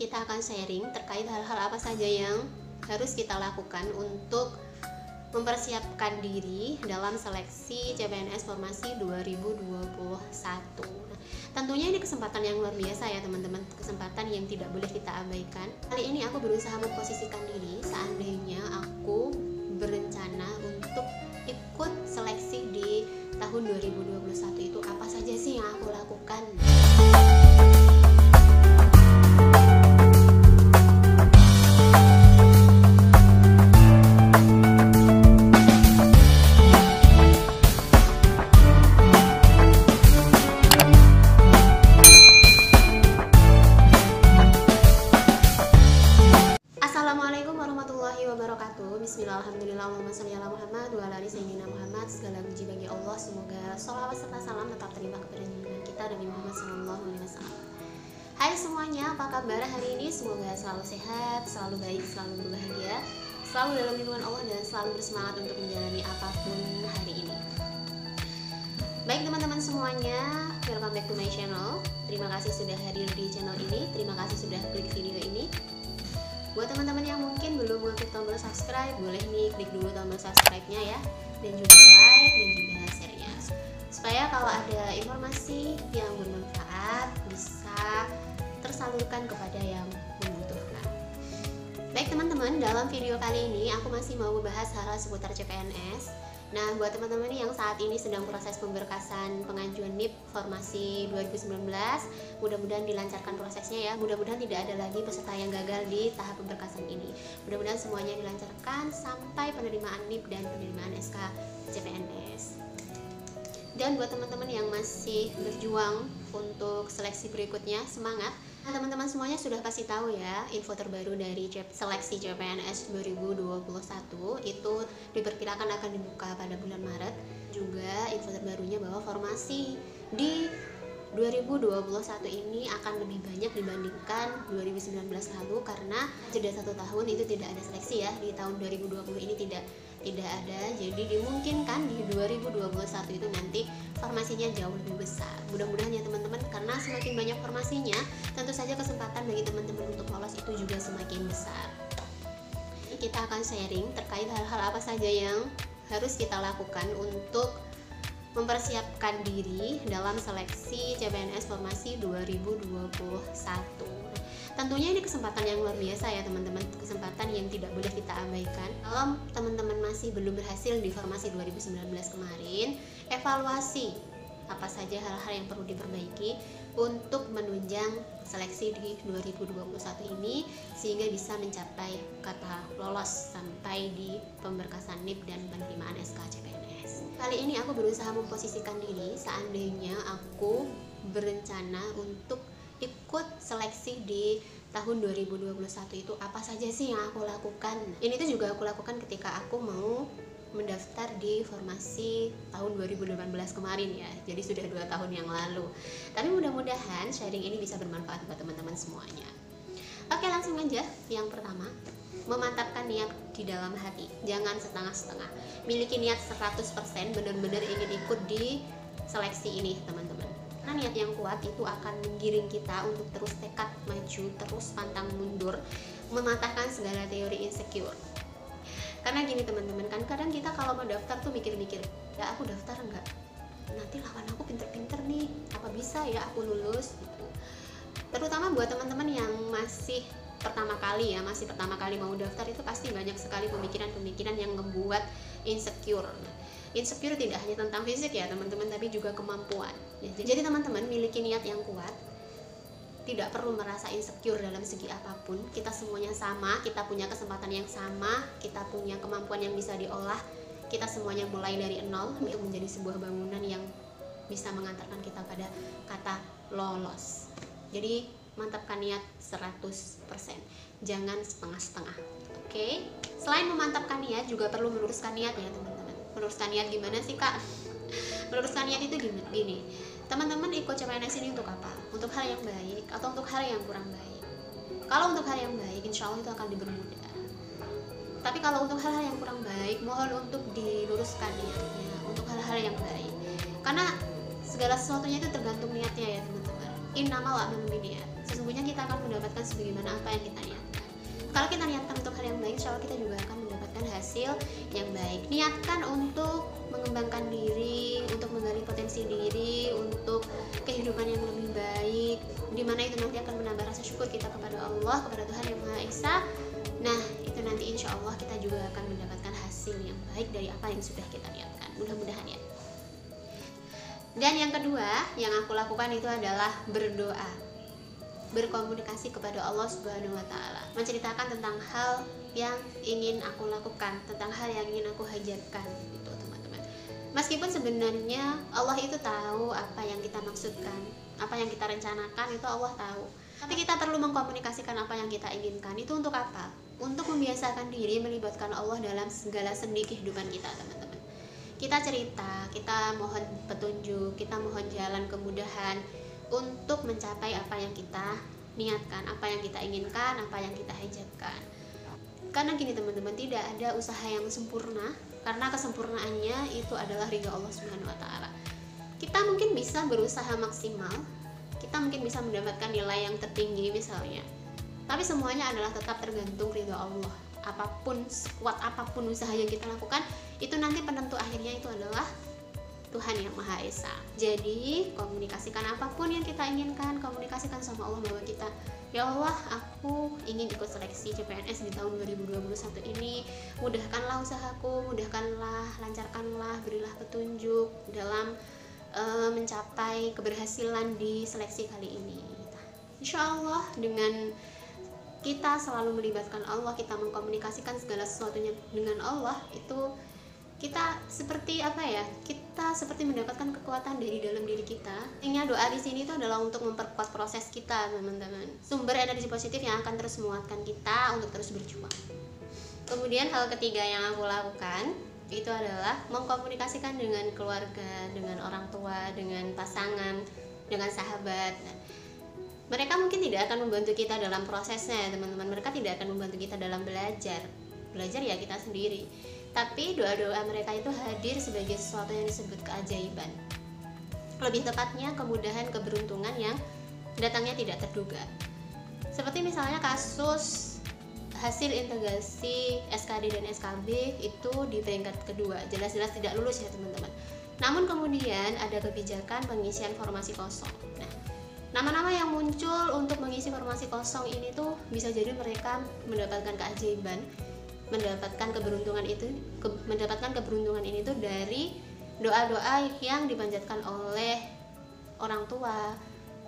kita akan sharing terkait hal-hal apa saja yang harus kita lakukan untuk mempersiapkan diri dalam seleksi CPNS Formasi 2021. Nah, tentunya ini kesempatan yang luar biasa ya teman-teman, kesempatan yang tidak boleh kita abaikan. Kali ini aku berusaha memposisikan diri seandainya aku berencana untuk ikut seleksi di tahun 2021 itu apa saja sih yang aku lakukan. Assalamualaikum warahmatullahi wabarakatuh. Bismillah, alhamdulillah, Allahumma sholli ala Muhammad wa ala ali sayyidina Muhammad. Segala puji bagi Allah, semoga sholawat serta salam tetap terima kepada junjungan kita Nabi Muhammad sallallahu alaihi wasallam. Hai semuanya, apa kabar hari ini? Semoga selalu sehat, selalu baik, selalu berbahagia, selalu dalam lindungan Allah dan selalu bersemangat untuk menjalani apapun hari ini. Baik teman-teman semuanya, welcome back to my channel. Terima kasih sudah hadir di channel ini, terima kasih sudah klik video ini. Buat teman-teman yang mungkin belum mengklik tombol subscribe, boleh nih klik dulu tombol subscribe-nya ya, dan juga like dan juga share-nya, supaya kalau ada informasi yang bermanfaat bisa tersalurkan kepada yang membutuhkan. Baik teman-teman, dalam video kali ini aku masih mau membahas hal-hal seputar CPNS. Nah, buat teman-teman yang saat ini sedang proses pemberkasan pengajuan NIP Formasi 2019, mudah-mudahan dilancarkan prosesnya ya. Mudah-mudahan tidak ada lagi peserta yang gagal di tahap pemberkasan ini. Mudah-mudahan semuanya dilancarkan sampai penerimaan NIP dan penerimaan SK CPNS. Dan buat teman-teman yang masih berjuang untuk seleksi berikutnya, semangat. Nah, teman-teman semuanya sudah pasti tahu ya, info terbaru dari seleksi CPNS 2021 itu diperkirakan akan dibuka pada bulan Maret. Juga info terbarunya bahwa formasi di 2021 ini akan lebih banyak dibandingkan 2019 lalu, karena jeda 1 tahun itu tidak ada seleksi ya. Di tahun 2020 ini tidak ada, jadi dimungkinkan di 2021 itu nanti formasinya jauh lebih besar. Mudah-mudahan ya teman-teman, karena semakin banyak formasinya, tentu saja kesempatan bagi teman-teman untuk lolos itu juga semakin besar. Kita akan sharing terkait hal-hal apa saja yang harus kita lakukan untuk mempersiapkan diri dalam seleksi CPNS Formasi 2021. Tentunya ini kesempatan yang luar biasa ya teman-teman, kesempatan yang tidak boleh kita abaikan. Kalau teman-teman masih belum berhasil di Formasi 2019 kemarin, evaluasi apa saja hal-hal yang perlu diperbaiki untuk menunjang seleksi di 2021 ini sehingga bisa mencapai kata lolos sampai di pemberkasan NIP dan penerimaan SK CPNS. Kali ini aku berusaha memposisikan diri seandainya aku berencana untuk ikut seleksi di tahun 2021 itu apa saja sih yang aku lakukan. Ini tuh juga aku lakukan ketika aku mau mendaftar di formasi tahun 2018 kemarin ya, jadi sudah 2 tahun yang lalu. Tapi mudah-mudahan sharing ini bisa bermanfaat buat teman-teman semuanya. Oke, langsung aja. Yang pertama, memantapkan niat di dalam hati, jangan setengah-setengah. Miliki niat 100%, benar-benar ingin ikut di seleksi ini teman-teman. Karena niat yang kuat itu akan menggiring kita untuk terus tekad maju, terus pantang mundur, mematahkan segala teori insecure. Karena gini teman-teman, kan kadang kita kalau mau daftar tuh mikir-mikir, ya aku daftar enggak? Nanti lawan aku pinter-pinter nih, apa bisa ya aku lulus gitu. Terutama buat teman-teman yang masih pertama kali mau daftar, itu pasti banyak sekali pemikiran-pemikiran yang membuat insecure. Insecure tidak hanya tentang fisik ya teman-teman, tapi juga kemampuan. Jadi teman-teman miliki niat yang kuat, tidak perlu merasa insecure dalam segi apapun. Kita semuanya sama, kita punya kesempatan yang sama, kita punya kemampuan yang bisa diolah. Kita semuanya mulai dari nol untuk menjadi sebuah bangunan yang bisa mengantarkan kita pada kata lolos. Jadi mantapkan niat 100%, jangan setengah-setengah. Oke? Selain memantapkan niat, juga perlu meluruskan niat ya teman-teman. Meluruskan niat gimana sih kak? Meluruskan niat itu gini, teman-teman ikut CPNS ini untuk apa? Untuk hal yang baik atau untuk hal yang kurang baik? Kalau untuk hal yang baik, insya Allah itu akan dipermudah. Tapi kalau untuk hal-hal yang kurang baik, mohon untuk diluruskan niatnya untuk hal-hal yang baik. Karena segala sesuatunya itu tergantung niatnya ya teman-teman. Innamal a'malu binniyat. sesungguhnya kita akan mendapatkan sebagaimana apa yang kita niatkan. Kalau kita niatkan untuk hal yang baik, insya Allah kita juga akan mendapatkan hasil yang baik. Niatkan untuk mengembangkan diri, untuk menggali potensi diri, untuk kehidupan yang lebih baik, dimana itu nanti akan menambah rasa syukur kita kepada Allah, kepada Tuhan Yang Maha Esa. Nah, itu nanti insya Allah kita juga akan mendapatkan hasil yang baik dari apa yang sudah kita niatkan. Mudah-mudahan ya. Dan yang kedua yang aku lakukan itu adalah berdoa, berkomunikasi kepada Allah Subhanahu wa Ta'ala, menceritakan tentang hal yang ingin aku lakukan, tentang hal yang ingin aku hajatkan, gitu teman-teman. Meskipun sebenarnya Allah itu tahu apa yang kita maksudkan, apa yang kita rencanakan itu Allah tahu. Tapi kita perlu mengkomunikasikan apa yang kita inginkan. Itu untuk apa? Untuk membiasakan diri melibatkan Allah dalam segala sendi kehidupan kita, teman-teman. Kita cerita, kita mohon petunjuk, kita mohon jalan kemudahan untuk mencapai apa yang kita niatkan, apa yang kita inginkan, apa yang kita hajatkan. Karena gini teman-teman, tidak ada usaha yang sempurna, karena kesempurnaannya itu adalah ridha Allah Subhanahu wa Ta'ala. Kita mungkin bisa berusaha maksimal, kita mungkin bisa mendapatkan nilai yang tertinggi misalnya, tapi semuanya adalah tetap tergantung ridha Allah. Apapun, sekuat apapun usaha yang kita lakukan, itu nanti penentu akhirnya itu adalah Tuhan Yang Maha Esa. Jadi komunikasikan apapun yang kita inginkan, komunikasikan sama Allah bahwa kita, ya Allah, aku ingin ikut seleksi CPNS di tahun 2021 ini. Mudahkanlah usahaku, mudahkanlah, lancarkanlah, berilah petunjuk dalam mencapai keberhasilan di seleksi kali ini. Insya Allah dengan kita selalu melibatkan Allah, kita mengkomunikasikan segala sesuatunya dengan Allah, itu kita seperti apa ya? Kita seperti mendapatkan kekuatan dari dalam diri kita. Intinya doa di sini itu adalah untuk memperkuat proses kita, teman-teman. Sumber energi positif yang akan terus menguatkan kita untuk terus berjuang. Kemudian hal ketiga yang aku lakukan itu adalah mengkomunikasikan dengan keluarga, dengan orang tua, dengan pasangan, dengan sahabat. Mereka mungkin tidak akan membantu kita dalam prosesnya, teman-teman. Mereka tidak akan membantu kita dalam belajar ya kita sendiri. Tapi doa-doa mereka itu hadir sebagai sesuatu yang disebut keajaiban. Lebih tepatnya kemudahan, keberuntungan yang datangnya tidak terduga. Seperti misalnya kasus hasil integrasi SKD dan SKB itu di peringkat kedua, jelas-jelas tidak lulus ya teman-teman. Namun kemudian ada kebijakan pengisian formasi kosong. Nah, nama-nama yang muncul untuk mengisi formasi kosong ini tuh bisa jadi mereka mendapatkan keajaiban, mendapatkan keberuntungan ini tuh dari doa-doa yang dipanjatkan oleh orang tua,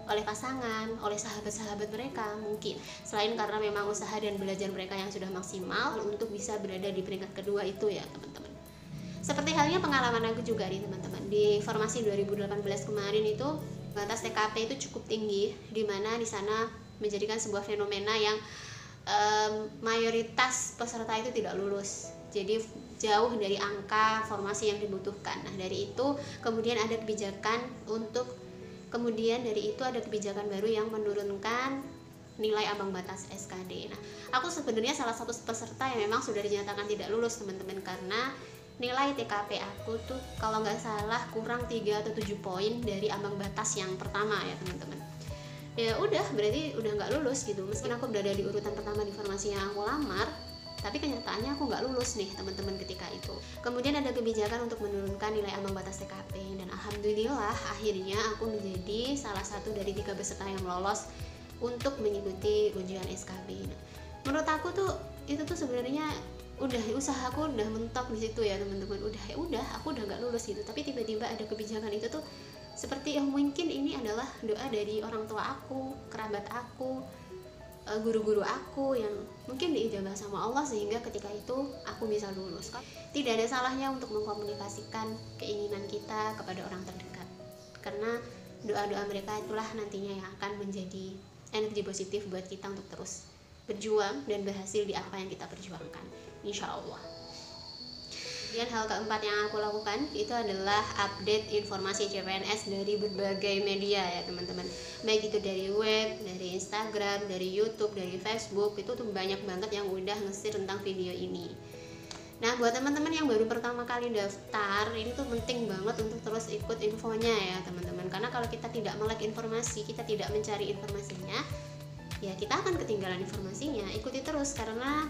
oleh pasangan, oleh sahabat-sahabat mereka mungkin. Selain karena memang usaha dan belajar mereka yang sudah maksimal untuk bisa berada di peringkat kedua itu ya teman-teman. Seperti halnya pengalaman aku juga nih teman-teman, di formasi 2018 kemarin itu batas TKP itu cukup tinggi, di mana di sana menjadikan sebuah fenomena yang mayoritas peserta itu tidak lulus. Jadi jauh dari angka formasi yang dibutuhkan. Nah, dari itu kemudian ada kebijakan baru yang menurunkan nilai ambang batas SKD. Nah, aku sebenarnya salah satu peserta yang memang sudah dinyatakan tidak lulus teman-teman, karena nilai TKP aku tuh kalau nggak salah kurang 3 atau 7 poin dari ambang batas yang pertama ya teman-teman. Ya udah, berarti udah nggak lulus gitu. Meskipun aku berada di urutan pertama di formasi yang aku lamar, tapi kenyataannya aku nggak lulus nih teman-teman ketika itu. Kemudian ada kebijakan untuk menurunkan nilai ambang batas TKP, dan alhamdulillah akhirnya aku menjadi salah satu dari 3 peserta yang lolos untuk mengikuti ujian SKB. Nah, menurut aku tuh itu tuh sebenarnya udah usahaku udah mentok di situ ya teman-teman. Udah aku udah nggak lulus gitu, tapi tiba-tiba ada kebijakan itu tuh seperti mungkin ini adalah doa dari orang tua aku, kerabat aku, guru-guru aku yang mungkin diijabah sama Allah sehingga ketika itu aku bisa lulus. Tidak ada salahnya untuk mengkomunikasikan keinginan kita kepada orang terdekat, karena doa-doa mereka itulah nantinya yang akan menjadi energi positif buat kita untuk terus berjuang dan berhasil di apa yang kita perjuangkan, insya Allah. Dan hal keempat yang aku lakukan itu adalah update informasi CPNS dari berbagai media ya teman-teman. Baik itu dari web, dari Instagram, dari YouTube, dari Facebook, itu tuh banyak banget yang udah nge-share tentang video ini. Nah, buat teman-teman yang baru pertama kali daftar, ini tuh penting banget untuk terus ikut infonya ya teman-teman. Karena kalau kita tidak melek informasi, kita tidak mencari informasinya, ya kita akan ketinggalan informasinya. Ikuti terus karena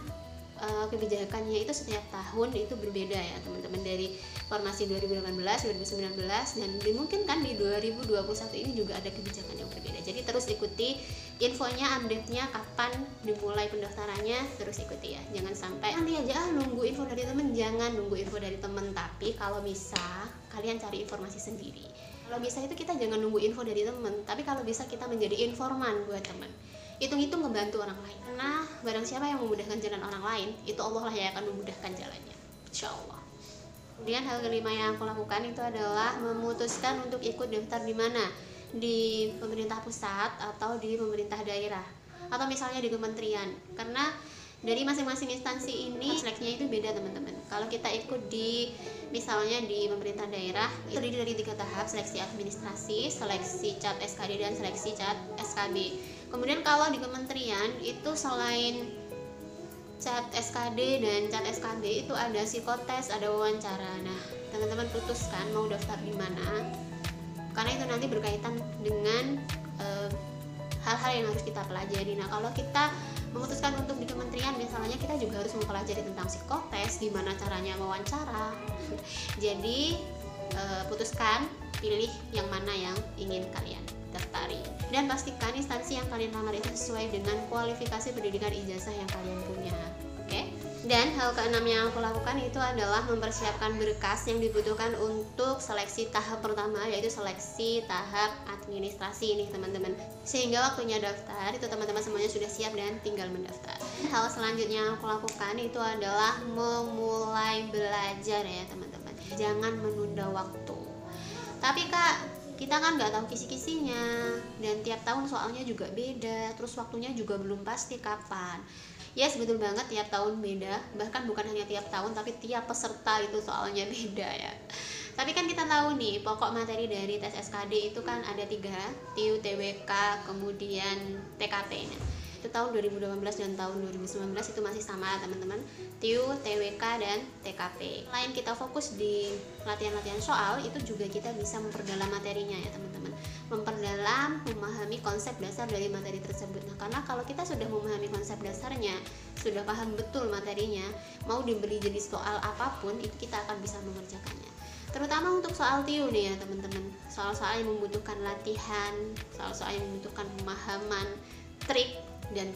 kebijakannya itu setiap tahun itu berbeda ya teman-teman, dari formasi 2018, 2019 dan dimungkinkan di 2021 ini juga ada kebijakan yang berbeda. Jadi terus ikuti infonya, update-nya kapan dimulai pendaftarannya, terus ikuti ya. Jangan sampai nanti aja nunggu info dari temen, jangan nunggu info dari temen, tapi kalau bisa kalian cari informasi sendiri. Kalau bisa itu kita jangan nunggu info dari temen, tapi kalau bisa kita menjadi informan buat temen. Hitung-hitung ngebantu orang lain. Nah, barang siapa yang memudahkan jalan orang lain, itu Allah lah yang akan memudahkan jalannya, insya Allah. Kemudian hal kelima yang aku lakukan itu adalah memutuskan untuk ikut daftar di mana, di pemerintah pusat atau di pemerintah daerah, atau misalnya di kementerian. Karena dari masing-masing instansi ini seleksinya itu beda teman-teman. Kalau kita ikut di misalnya di pemerintah daerah itu terdiri dari 3 tahap: seleksi administrasi, seleksi CAT SKD, dan seleksi CAT SKB. Kemudian kalau di kementerian itu selain CAT SKD dan CAT SKB itu ada psikotes, ada wawancara. Nah, teman-teman putuskan mau daftar di mana, karena itu nanti berkaitan dengan hal-hal yang harus kita pelajari. Nah, kalau kita memutuskan untuk di kementerian misalnya, kita juga harus mempelajari tentang psikotes, gimana caranya mewawancara. Jadi putuskan, pilih yang mana yang ingin kalian daftari, dan pastikan instansi yang kalian lamar itu sesuai dengan kualifikasi pendidikan ijazah yang kalian punya. Oke? Dan hal keenam yang aku lakukan itu adalah mempersiapkan berkas yang dibutuhkan untuk seleksi tahap pertama, yaitu seleksi tahap administrasi ini teman-teman. Sehingga waktunya daftar itu teman-teman semuanya sudah siap dan tinggal mendaftar. Hal selanjutnya yang aku lakukan itu adalah memulai belajar ya teman-teman. Jangan menunda waktu. Tapi Kak, kita kan nggak tahu kisi-kisinya, dan tiap tahun soalnya juga beda, terus waktunya juga belum pasti kapan. Ya, betul banget, tiap tahun beda, bahkan bukan hanya tiap tahun tapi tiap peserta itu soalnya beda ya. Tapi kan kita tahu nih, pokok materi dari tes SKD itu kan ada 3, TIU, TWK, kemudian TKP. Itu tahun 2018 dan tahun 2019 itu masih sama teman-teman, TIU, TWK, dan TKP. Selain kita fokus di latihan-latihan soal, itu juga kita bisa memperdalam materinya ya teman-teman, memperdalam, memahami konsep dasar dari materi tersebut. Nah, karena kalau kita sudah memahami konsep dasarnya, sudah paham betul materinya, mau diberi jadi soal apapun, itu kita akan bisa mengerjakannya. Terutama untuk soal TIU nih ya teman-teman, soal-soal yang membutuhkan latihan, soal-soal yang membutuhkan pemahaman, trik, dan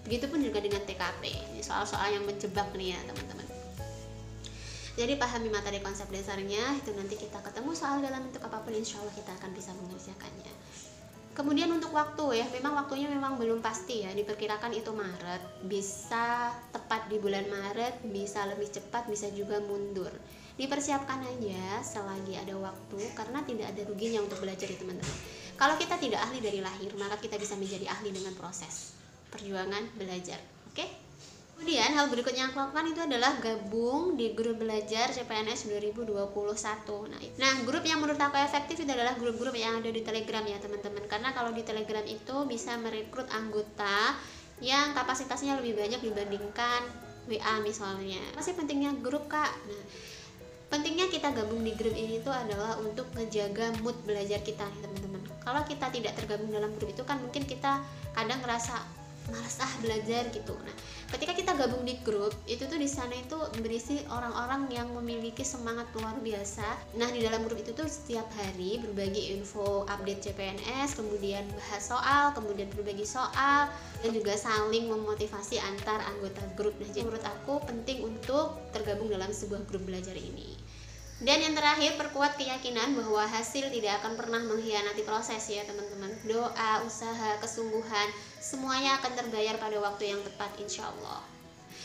begitupun juga dengan TKP. Ini soal-soal yang menjebak nih ya teman-teman. Jadi pahami materi konsep dasarnya, itu nanti kita ketemu soal dalam bentuk apapun, insya Allah kita akan bisa mengerjakannya. Kemudian untuk waktu ya, memang waktunya memang belum pasti ya, diperkirakan itu Maret, bisa tepat di bulan Maret, bisa lebih cepat, bisa juga mundur. Dipersiapkan aja selagi ada waktu, karena tidak ada ruginya untuk belajar ya teman-teman. Kalau kita tidak ahli dari lahir, maka kita bisa menjadi ahli dengan proses perjuangan belajar. Oke? Kemudian hal berikutnya yang aku lakukan itu adalah gabung di grup belajar CPNS 2021. Nah, grup yang menurut aku efektif itu adalah grup-grup yang ada di Telegram ya teman-teman. Karena kalau di Telegram itu bisa merekrut anggota yang kapasitasnya lebih banyak dibandingkan WA misalnya. Masih pentingnya grup Kak. Nah, pentingnya kita gabung di grup ini tuh adalah untuk menjaga mood belajar kita nih teman-teman. Kalau kita tidak tergabung dalam grup itu kan mungkin kita kadang ngerasa malas belajar gitu. Nah, ketika kita gabung di grup itu tuh di sana itu berisi orang-orang yang memiliki semangat luar biasa. Nah, di dalam grup itu tuh setiap hari berbagi info update CPNS, kemudian bahas soal, kemudian berbagi soal, dan juga saling memotivasi antar anggota grup. Nah, jadi menurut aku penting untuk tergabung dalam sebuah grup belajar ini. Dan yang terakhir, perkuat keyakinan bahwa hasil tidak akan pernah mengkhianati proses ya teman-teman. Doa, usaha, kesungguhan, semuanya akan terbayar pada waktu yang tepat insya Allah.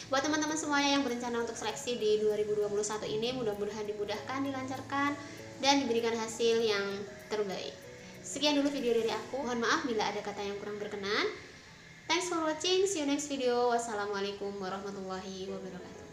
Buat teman-teman semuanya yang berencana untuk seleksi di 2021 ini, mudah-mudahan dimudahkan, dilancarkan, dan diberikan hasil yang terbaik. Sekian dulu video dari aku. Mohon maaf bila ada kata yang kurang berkenan. Thanks for watching. See you next video. Wassalamualaikum warahmatullahi wabarakatuh.